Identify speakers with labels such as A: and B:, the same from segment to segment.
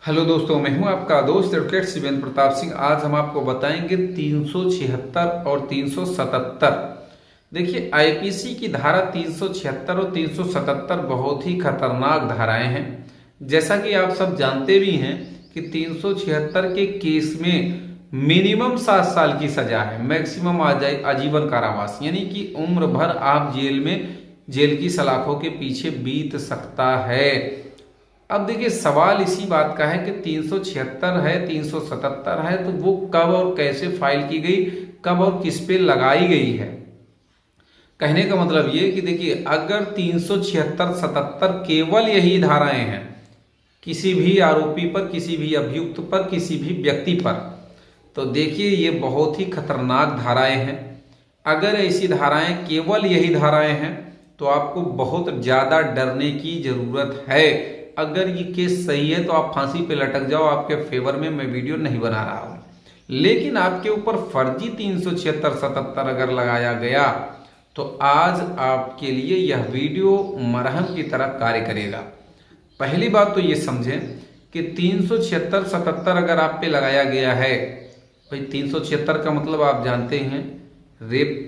A: Hello दोस्तों, मैं हूं आपका दोस्त एडवोकेट शिवेंद्र प्रताप सिंह। आज हम आपको बताएंगे 376 और 377। देखिए, आईपीसी की धारा 376 और 377 बहुत ही खतरनाक धाराएं हैं। जैसा कि आप सब जानते भी हैं कि 376 के केस में मिनिमम 7 साल की सजा है, मैक्सिमम आजीवन कारावास, यानी कि उम्र भर आप जेल की सलाखों के पीछे बीत सकता है। अब देखिए, सवाल इसी बात का है कि 376 है, 377 है, तो वो कब और कैसे फाइल की गई, कब और किस पे लगाई गई है। कहने का मतलब ये कि देखिए, अगर 376 77 केवल यही धाराएं हैं किसी भी आरोपी पर, किसी भी अभियुक्त पर, किसी भी व्यक्ति पर, तो देखिए ये बहुत ही खतरनाक धाराएं हैं। अगर ऐसी धाराएं, केवल यही धाराएं हैं, तो आपको बहुत ज्यादा डरने की जरूरत है। अगर ये केस सही है तो आप फांसी पे लटक जाओ, आपके फेवर में मैं वीडियो नहीं बना रहा हूं। लेकिन आपके ऊपर फर्जी 376 77 अगर लगाया गया तो आज आपके लिए यह वीडियो मरहम की तरह कार्य करेगा। पहली बात तो ये समझें कि 376 77 अगर आप पे लगाया गया है, भाई 376 का मतलब आप जानते हैं रेप,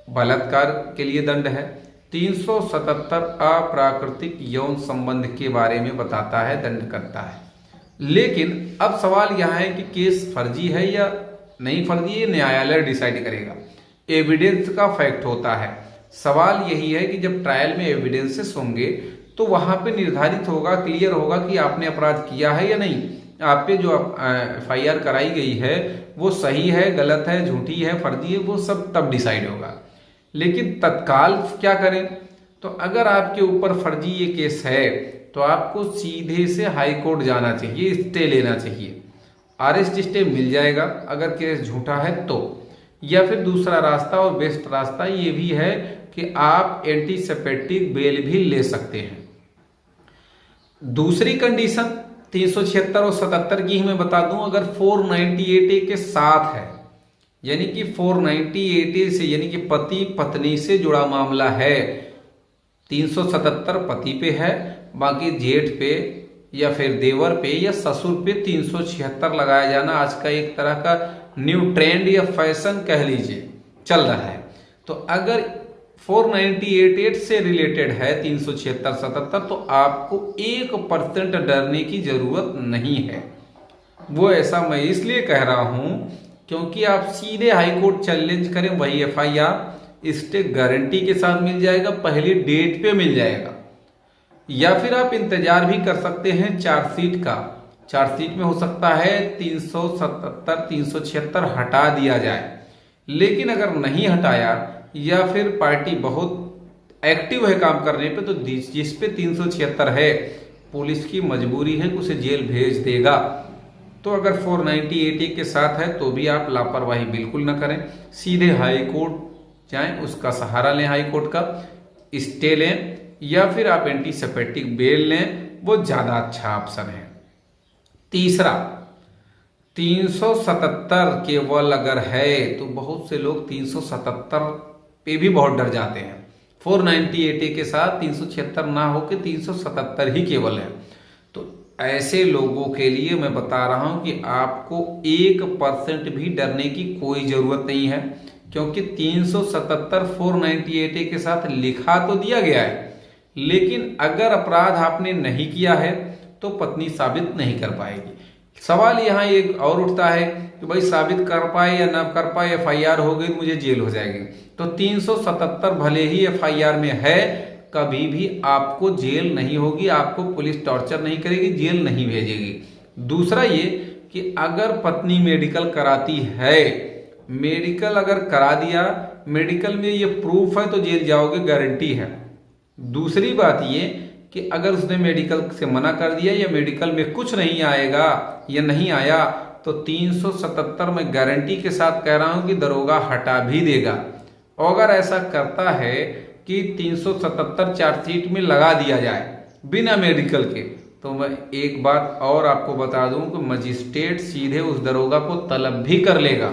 A: बलात्कार के लिए दंड है। 377 अप्राकृतिक यौन संबंध के बारे में बताता है, दंड करता है। लेकिन अब सवाल यह है कि केस फर्जी है या नहीं फर्जी, ये न्यायालय डिसाइड करेगा। एविडेंस का फैक्ट होता है। सवाल यही है कि जब ट्रायल में एविडेंसेस होंगे तो वहां पे निर्धारित होगा, क्लियर होगा कि आपने अपराध किया है या नहीं। आप पे जो FIR कराई गई है वो सही है, गलत है, झूठी है, फर्जी है, वो सब तब डिसाइड होगा। लेकिन तत्काल क्या करें, तो अगर आपके ऊपर फर्जी ये केस है तो आपको सीधे से हाई कोर्ट जाना चाहिए, स्टे लेना चाहिए। अरेस्ट स्टे मिल जाएगा अगर केस झूठा है तो, या फिर दूसरा रास्ता और बेस्ट रास्ता ये भी है कि आप एंटीसिपेटिक बेल भी ले सकते हैं। दूसरी कंडीशन 376 और 77 की ही मैं बता दूं, अगर 498A के साथ है, यानी कि 498A से, यानी कि पति पत्नी से जुड़ा मामला है। 377 पति पे है, बाकी जेठ पे या फिर देवर पे या ससुर पे 376 लगाया जाना आज का एक तरह का न्यू ट्रेंड या फैशन कह लीजिए चल रहा है। तो अगर 498 से रिलेटेड है 376 77, तो आपको 1% डरने की जरूरत नहीं है। वो ऐसा मैं इसलिए कह रहा हूं क्योंकि आप सीधे हाईकोर्ट चैलेंज करें, वही FIR स्टे गारंटी के साथ मिल जाएगा, पहली डेट पे मिल जाएगा। या फिर आप इंतजार भी कर सकते हैं चार्जशीट का। चार्जशीट में हो सकता है 377 376 हटा दिया जाए। लेकिन अगर नहीं हटाया या फिर पार्टी बहुत एक्टिव है काम करने पे, तो जिस पे 376 है पुलिस की मजबूरी है कि उसे जेल भेज देगा। तो अगर 498A के साथ है तो भी आप लापरवाही बिल्कुल न करें, सीधे हाई कोर्ट जाएं, उसका सहारा लें, हाई कोर्ट का स्टे लें, या फिर आप एंटीसिपेटिक बेल लें, वो ज्यादा अच्छा ऑप्शन है। तीसरा 377 केवल अगर है तो बहुत से लोग 377 पे भी बहुत डर जाते हैं। 498A के साथ 376 ना हो के 377 ही केवल है। तो ऐसे लोगों के लिए मैं बता रहा हूं कि आपको 1% भी डरने की कोई जरूरत नहीं है, क्योंकि 377 498A के साथ लिखा तो दिया गया है, लेकिन अगर अपराध आपने नहीं किया है तो पत्नी साबित नहीं कर पाएगी। सवाल यहाँ एक और उठता है कि भाई साबित कर पाए या ना कर पाए, FIR हो गई मुझे जेल हो जाएगी। तो 377 भले ही FIR में है, कभी भी आपको जेल नहीं होगी, आपको पुलिस टॉर्चर नहीं करेगी, जेल नहीं भेजेगी। दूसरा ये कि अगर पत्नी मेडिकल कराती है, मेडिकल अगर करा दिया, मेडिकल में ये प्रूफ है तो जेल जाओगे, गारंटी है। दूसरी बात ये कि अगर उसने मेडिकल से मना कर दिया या मेडिकल में कुछ नहीं आएगा या नहीं आया, तो 377 में गारंटी के साथ कह रहा हूं कि दरोगा हटा भी देगा। और अगर ऐसा करता है कि 377 चार्जशीट में लगा दिया जाए बिना मेडिकल के, तो मैं एक बात और आपको बता दूं कि मजिस्ट्रेट सीधे उस दरोगा को तलब भी कर लेगा।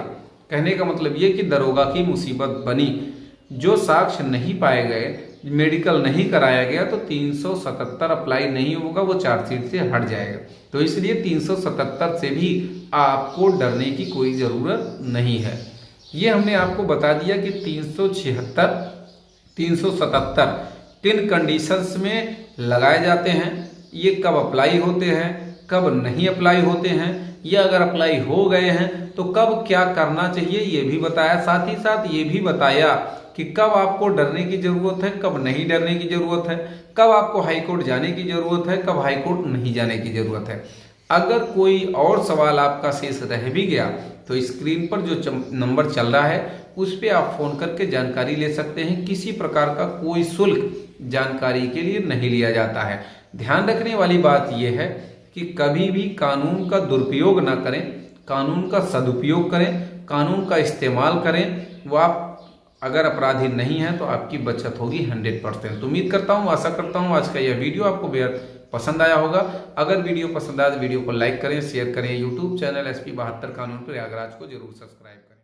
A: कहने का मतलब ये कि दरोगा की मुसीबत बनी। जो साक्ष्य नहीं पाए गए मेडिकल नहीं कराया गया तो 377 अप्लाई नहीं होगा, वो चार्जशीट से हट जाएगा। तो इसलिए 377 से भी आपको डरने की कोई ज़रूरत नहीं है। ये हमने आपको बता दिया कि 376, 377 किन कंडीशंस में लगाए जाते हैं, ये कब अप्लाई होते हैं, कब नहीं अप्लाई होते हैं, या अगर अप्लाई हो गए हैं तो कब क्या करना चाहिए ये भी बताया। साथ ही साथ ये भी बताया कि कब आपको डरने की जरूरत है, कब नहीं डरने की जरूरत है, कब आपको हाईकोर्ट जाने की जरूरत है, कब हाईकोर्ट नहीं जाने की जरूरत है। अगर कोई और सवाल आपका शेष रह भी गया तो स्क्रीन पर जो नंबर चल रहा है उस पर आप फोन करके जानकारी ले सकते हैं। किसी प्रकार का कोई शुल्क जानकारी के लिए नहीं लिया जाता है। ध्यान रखने वाली बात यह है कि कभी भी कानून का दुरुपयोग ना करें, कानून का सदुपयोग करें, कानून का इस्तेमाल करें। वो आप अगर अपराधी नहीं है तो आपकी बचत होगी 100%। तो उम्मीद करता हूँ, आशा करता हूँ आज का यह वीडियो आपको बेहद पसंद आया होगा। अगर वीडियो पसंद आया तो वीडियो को लाइक करें, शेयर करें। यूट्यूब चैनल SP 72 कानून प्रयागराज को जरूर सब्सक्राइब करें।